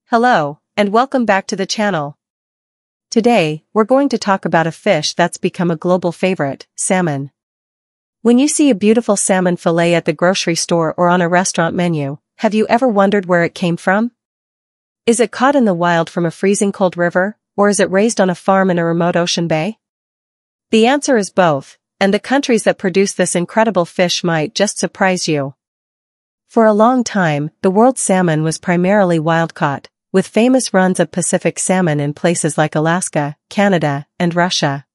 Hello, and welcome back to the channel. Today, we're going to talk about a fish that's become a global favorite, salmon. When you see a beautiful salmon fillet at the grocery store or on a restaurant menu, have you ever wondered where it came from? Is it caught in the wild from a freezing cold river, or is it raised on a farm in a remote ocean bay? The answer is both, and the countries that produce this incredible fish might just surprise you. For a long time, the world's salmon was primarily wild-caught, with famous runs of Pacific salmon in places like Alaska, Canada, and Russia.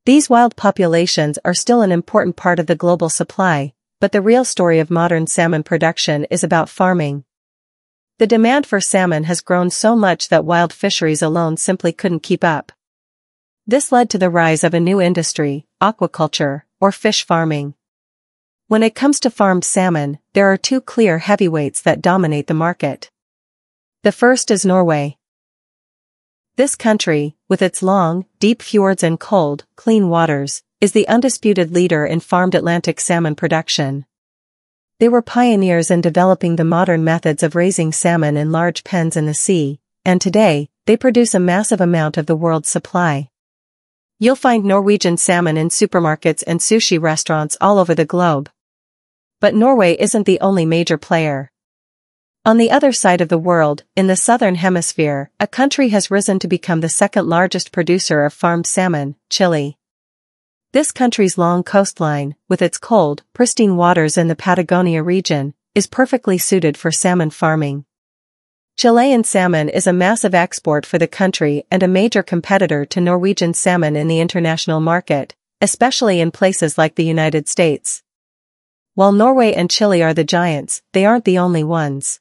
These wild populations are still an important part of the global supply, but the real story of modern salmon production is about farming. The demand for salmon has grown so much that wild fisheries alone simply couldn't keep up. This led to the rise of a new industry, aquaculture, or fish farming. When it comes to farmed salmon, there are two clear heavyweights that dominate the market. The first is Norway. This country, with its long, deep fjords and cold, clean waters, is the undisputed leader in farmed Atlantic salmon production. They were pioneers in developing the modern methods of raising salmon in large pens in the sea, and today, they produce a massive amount of the world's supply. You'll find Norwegian salmon in supermarkets and sushi restaurants all over the globe. But Norway isn't the only major player. On the other side of the world, in the southern hemisphere, a country has risen to become the second largest producer of farmed salmon, Chile. This country's long coastline, with its cold, pristine waters in the Patagonia region, is perfectly suited for salmon farming. Chilean salmon is a massive export for the country and a major competitor to Norwegian salmon in the international market, especially in places like the United States. While Norway and Chile are the giants, they aren't the only ones.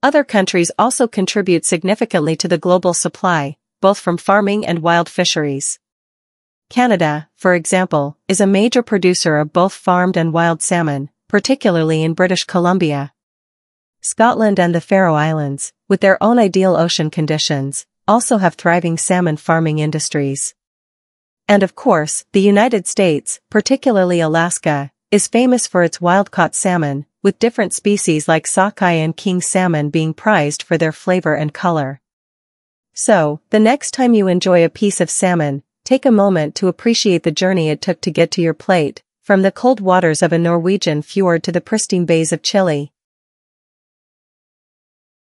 Other countries also contribute significantly to the global supply, both from farming and wild fisheries. Canada, for example, is a major producer of both farmed and wild salmon, particularly in British Columbia. Scotland and the Faroe Islands, with their own ideal ocean conditions, also have thriving salmon farming industries. And of course, the United States, particularly Alaska, is famous for its wild-caught salmon, with different species like sockeye and king salmon being prized for their flavor and color. So, the next time you enjoy a piece of salmon, take a moment to appreciate the journey it took to get to your plate, from the cold waters of a Norwegian fjord to the pristine bays of Chile.